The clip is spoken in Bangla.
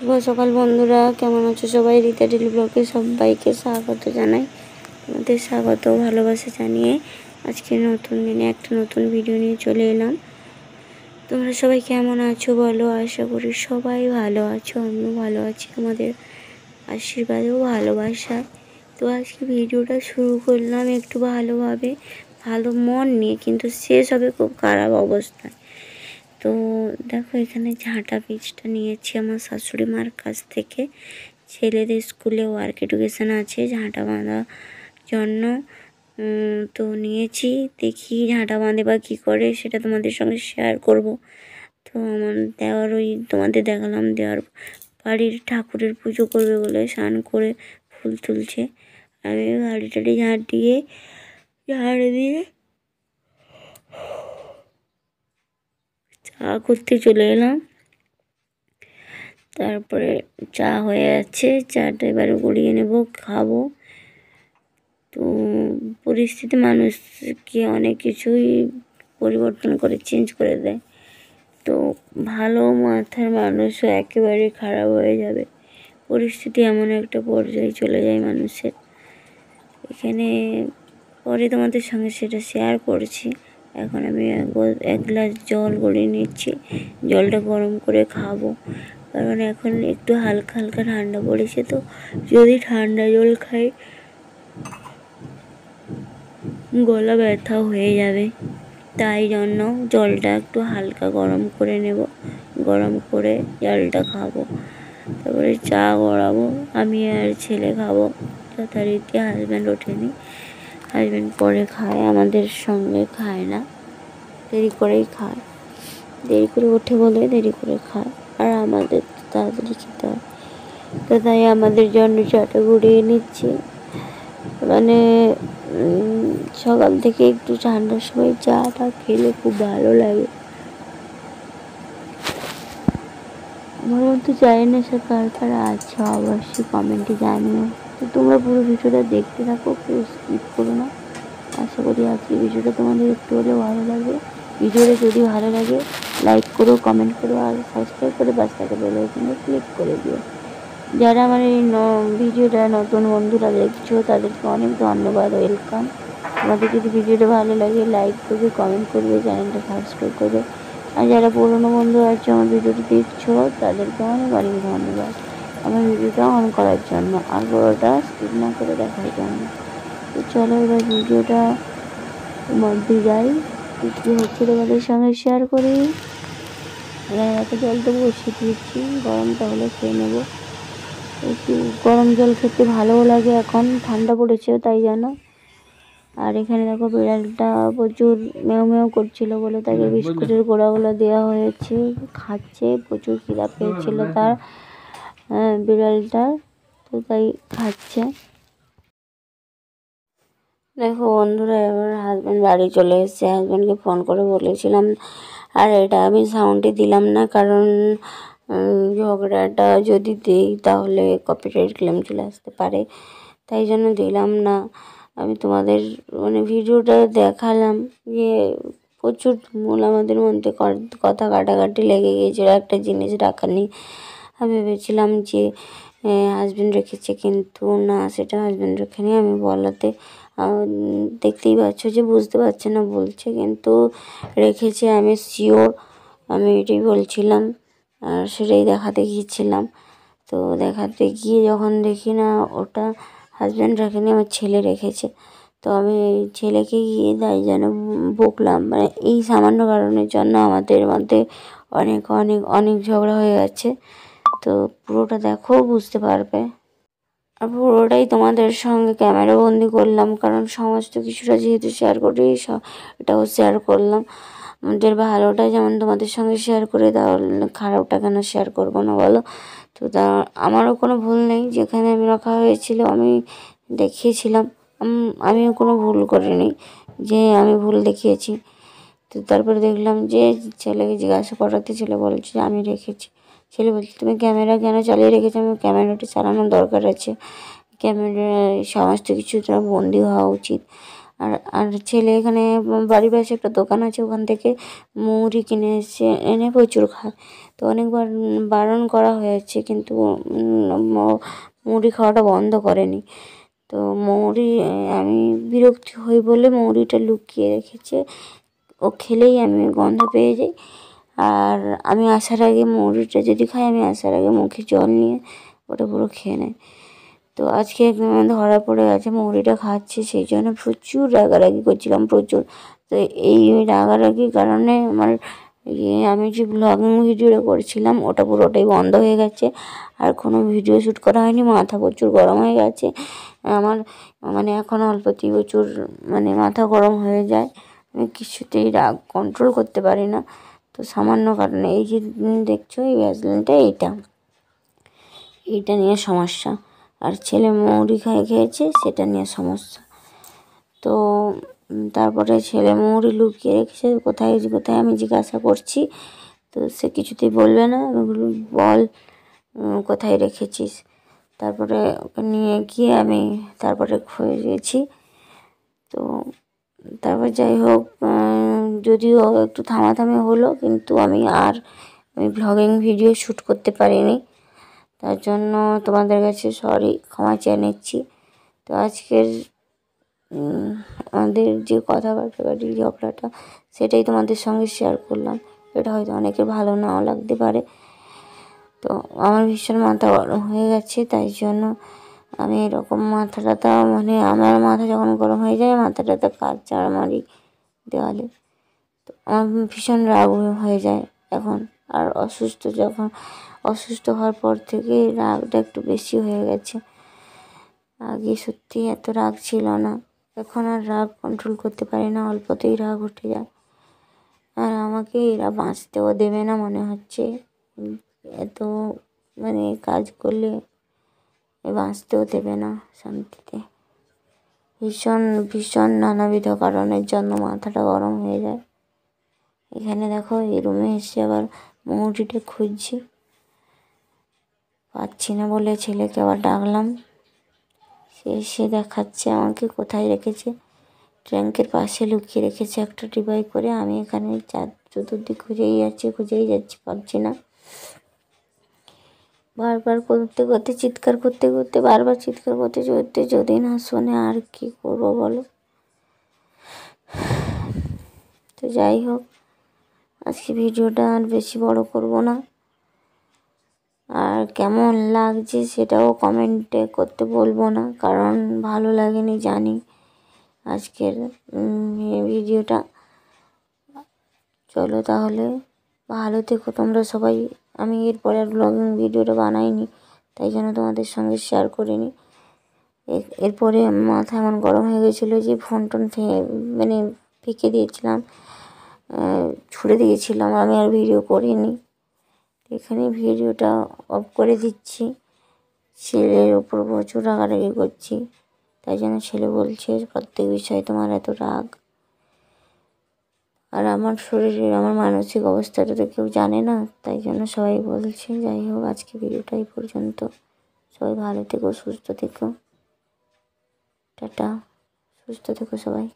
শুভ সকাল বন্ধুরা, কেমন আছো সবাই? রীতা ডেলি ব্লগে সবাইকে স্বাগত জানাই। তোমাদের স্বাগত ভালোবাসা জানিয়ে আজকে নতুন দিনে একটা নতুন ভিডিও নিয়ে চলে এলাম। তোমরা সবাই কেমন আছো বলো? আশা করি সবাই ভালো আছো, আমিও ভালো আছি তোমাদের আশীর্বাদেও ভালোবাসায়। তো আজকে ভিডিওটা শুরু করলাম একটু ভালোভাবে, ভালো মন নিয়ে, কিন্তু শেষ হবে খুব খারাপ অবস্থায়। তো দেখো, এখানে ঝাঁটা বীজটা নিয়েছি আমার শাশুড়ি মার কাছ থেকে। ছেলেদের স্কুলে ওয়ার্ক এডুকেশান আছে ঝাঁটা বাঁধার জন্য, তো নিয়েছি। দেখি ঝাঁটা বাঁধে বা কী করে সেটা তোমাদের সঙ্গে শেয়ার করব। তো আমার দেওয়ার ওই তোমাদের দেখালাম, দেওয়ার বাড়ির ঠাকুরের পুজো করবে বলে স্নান করে ফুল তুলছে। আমি বাড়ি টাড়ি ঝাড় দিয়ে চা করতে চলে এলাম। তারপরে চা হয়ে যাচ্ছে, চাটা এবারে গড়িয়ে নেব, খাবো। তো পরিস্থিতি মানুষকে অনেক কিছুই পরিবর্তন করে, চেঞ্জ করে দেয়। তো ভালো মাথার মানুষও একেবারে খারাপ হয়ে যাবে। পরিস্থিতি এমন একটা পর্যায়ে চলে যায় মানুষের। এখানে পরে তোমাদের সঙ্গে সেটা শেয়ার করছি। এখন আমি এক গ্লাস জল গড়িয়ে নিচ্ছি, জলটা গরম করে খাবো। কারণ এখন একটু হালকা হালকা ঠান্ডা পড়েছে, তো যদি ঠান্ডা জল খাই গলা ব্যথা হয়ে যাবে। তাই জন্য জলটা একটু হালকা গরম করে নেব, গরম করে জলটা খাবো। তারপরে চা গড়াবো, আমি আর ছেলে খাবো যথারীতি। হাজব্যান্ড ওঠেনি, হাজব্যান্ড পরে খায়, আমাদের সঙ্গে খায় না, দেরি করেই খায়। দেরি করে ওঠে বলে দেরি করে খায়, আর আমাদের তাড়াতাড়ি খেতে হয়। তো তাই আমাদের জন্য চাটা গুঁড়িয়ে নিচ্ছি। মানে সকাল থেকে একটু ঠান্ডার সময় চাটা খেলে খুব ভালো লাগে। আমার মতো চাই না সে কার কার আছে অবশ্যই কমেন্টে জানিও। তো তোমরা পুরো ভিডিওটা দেখতে থাকো, কেউ স্কিপ করো না। আশা করি আজকে ভিডিওটা তোমাদের একটু হলেও ভালো লাগবে। ভিডিওটা যদি ভালো লাগে লাইক করো, কমেন্ট করো, আর সাবস্ক্রাইব করে পাশে থাকা বেল আইকনে ক্লিক করে দিও। যারা আমার এই ভিডিওটা নতুন বন্ধুরা দেখছো তাদেরকে অনেক ধন্যবাদ, ওয়েলকাম। তোমাদের যদি ভিডিওটা ভালো লাগে লাইক করবে, কমেন্ট করবে, চ্যানেলটা সাবস্ক্রাইব করবে। আর যারা পুরনো বন্ধু আছে আমার ভিডিওটি দেখছো তাদেরকে অনেক অনেক ধন্যবাদ আমার ভিডিওটা অন করার জন্য, আর পুরোটা স্কিপ না করে দেখার জন্য। তো চলো এবার ভিডিওটা মধ্যে যাই, কী হচ্ছে তোমাদের সঙ্গে শেয়ার করি। এবার জলটা বসিয়ে দিয়েছি, গরমটা হলে খেয়ে নেবো। একটু গরম জল খেতে ভালোও লাগে, এখন ঠান্ডা পড়েছে তাই যেন। আর এখানে দেখো বিড়ালটা প্রচুর মেও মেও করছিল বলে তাকে বিস্কুটের গোড়াগুলো দেওয়া হয়েছে, খাচ্ছে। প্রচুর খিদা পেয়েছিল তার বিড়ালটার, তো তাই খাচ্ছে। দেখো বন্ধুরা, এবার হাজব্যান্ড বাড়ি চলে এসেছে। হাজব্যান্ডকে ফোন করে বলেছিলাম, আর এটা আমি সাউন্ডে দিলাম না কারণ ঝগড়াটা যদি দিই তাহলে কপিরাইট ক্লেম চলে আসতে পারে, তাই জন্য দিলাম না। আমি তোমাদের ভিডিওটা দেখালাম যে প্রচুর মূল আমাদের মধ্যে কথা কাটাকাটি লেগে গিয়েছিল একটা জিনিস রাখা নিয়ে। আমি ভেবেছিলাম যে হাজব্যান্ড রেখেছে, কিন্তু না, সেটা হাজব্যান্ড রেখেনি। আমি বলাতে দেখতেই পাচ্ছ যে বুঝতে পারছে না বলছে, কিন্তু রেখেছে, আমি শিওর। আমি এটাই বলছিলাম আর সেটাই দেখাতে গিয়েছিলাম। তো দেখাতে গিয়ে যখন দেখি না ওটা হাজব্যান্ড রাখেনি, আমার ছেলে রেখেছে। তো আমি ছেলেকে গিয়ে তাই যেন বকলাম, এই সামান্য কারণের জন্য আমাদের মধ্যে অনেক অনেক অনেক ঝগড়া হয়ে গেছে। তো পুরোটা দেখো, বুঝতে পারবে। আর পুরোটাই তোমাদের সঙ্গে ক্যামেরা বন্দি করলাম, কারণ সমস্ত কিছুটা যেহেতু শেয়ার করি এটাও শেয়ার করলাম। আমাদের ভালোটা যেমন তোমাদের সঙ্গে শেয়ার করে, তাহলে খারাপটা কেন শেয়ার করবো না বলো? তো আমারও কোনো ভুল নেই, যেখানে আমি রাখা হয়েছিল আমি দেখিয়েছিলাম, আমিও কোনো ভুল করিনি যে আমি ভুল দেখিয়েছি। তো তারপরে দেখলাম যে ছেলেকে জিজ্ঞাসা করাতে ছেলে বলছে যে আমি রেখেছি। ছেলে বলছে তুমি ক্যামেরা কেন চালিয়ে রেখেছো? আমি ক্যামেরাটা চালানোর দরকার আছে, ক্যামেরায় সমস্ত কিছু তোমার বন্দি হওয়া উচিত। আর আর ছেলে এখানে বাড়ির পাশে একটা দোকান আছে, ওখান থেকে মুড়ি কিনে এসে এনে প্রচুর খায়। তো অনেকবার বারণ করা হয়েছে, কিন্তু মুড়ি খাওয়াটা বন্ধ করেনি। তো মৌরি আমি বিরক্তি হই বলে মৌরিটা লুকিয়ে রেখেছে। ও খেলেই আমি গন্ধ পেয়ে যাই, আর আমি আসার আগে মৌরিটা যদি খাই, আমি আসার আগে মুখে জল নিয়ে ওটা পুরো খেয়ে নেয়। তো আজকে ধরা পড়ে গেছে মৌরিটা খাচ্ছে, সেই জন্য প্রচুর রাগারাগি করছিলাম, প্রচুর। তো এই রাগারাগির কারণে আমার আমি যে ব্লগিং ভিডিওটা করেছিলাম ওটা পুরোটাই বন্ধ হয়ে গেছে, আর কোনো ভিডিও শ্যুট করা হয়নি। মাথা প্রচুর গরম হয়ে গেছে আমার, মানে এখন অল্পতেই প্রচুর মাথা গরম হয়ে যায়। আমি কিছুতেই রাগ কন্ট্রোল করতে পারি না। তো সামান্য কারণে এই যে দেখছো এই ভ্যাসলিনটা, এইটা নিয়ে সমস্যা, আর ছেলে মৌরি খেয়েছে সেটা নিয়ে সমস্যা। তো তারপরে ছেলে মৌরি লুকিয়ে রেখেছে কোথায় কোথায়, আমি জিজ্ঞাসা করছি তো সে কিছুতেই বলবে না। বল কোথায় রেখেছিস। তারপরে ওকে নিয়ে গিয়ে আমি তারপরে খুঁজেছি। তো তারপর যাই হোক, যদিও একটু থামাথামি হলো, কিন্তু আমি ব্লগিং ভিডিও শ্যুট করতে পারিনি। তার জন্য তোমাদের কাছে সরি, ক্ষমা চেয়ে নিচ্ছি। তো আজকের আমাদের যে কথাবার্তা বা ঝগড়াটা, সেটাই তোমাদের সঙ্গে শেয়ার করলাম। এটা হয়তো অনেকের ভালো নাও লাগতে পারে। তো আমার ভীষণ মাথা গরম হয়ে গেছে, তাই জন্য আমি এরকম মাথা টাথা আমার মাথা যখন গরম হয়ে যায়, মাথা টাথা চাড়া মারি দেওয়ালে। তো আমার ভীষণ রাগ হয়ে যায় এখন। আর অসুস্থ হওয়ার পর থেকে রাগটা একটু বেশি হয়ে গেছে। আগে সত্যি এত রাগ ছিল না, এখন আর রাগ কন্ট্রোল করতে পারি না, অল্পতেই রাগ উঠে যায়। আর আমাকে এরা বাঁচতেও দেবে না মনে হচ্ছে, এত কাজ করলে বাঁচতেও দেবে না শান্তিতে। ভীষণ ভীষণ নানাবিধ কারণের জন্য মাথাটা গরম হয়ে যায়। এখানে দেখো এই রুমে এসে আবার মৌরিটা খুঁজছি, পাচ্ছি না বলে ছেলেকে আবার ডাকলাম। সে দেখাচ্ছে আমাকে কোথায় রেখেছে, ট্যাঙ্কের পাশে লুকিয়ে রেখেছে একটা ডিবাই করে। আমি এখানে চতুর্দিক খুঁজেই যাচ্ছি, পাচ্ছি না। বারবার চিৎকার করতে যদি না শোনে, আর কি করবো বলো। তো যাই হোক, আজকে ভিডিওটা আর বেশি বড় করব না। আর কেমন লাগছে সেটাও কমেন্টে করতে বলবো না, কারণ ভালো লাগেনি জানি আজকের ভিডিওটা। চলো তাহলে, ভালো থেকো তোমরা সবাই। আমি এরপরে আর ব্লগিং ভিডিওটা বানাইনি, তাই জন্য তোমাদের সঙ্গে শেয়ার করিনি। এরপরে মাথা এমন গরম হয়ে গেছিলো যে ফোন ফেঁকে দিয়েছিলাম, ছুঁড়ে দিয়েছিলাম, আমি আর ভিডিও করিনি। এখানে ভিডিওটা অফ করে দিচ্ছি। ছেলের ওপর প্রচুর রাগারাগি করছি, তাই জন্য ছেলে বলছে প্রত্যেক বিষয়ে তোমার এত রাগ। আর আমার শরীরের আমার মানসিক অবস্থাটা তো কেউ জানে না, তাই জন্য সবাই বলছে। যাই হোক, আজকে ভিডিওটা এই পর্যন্ত। সবাই ভালো থেকো, সুস্থ থেকো, টাটা, সুস্থ থেকো সবাই।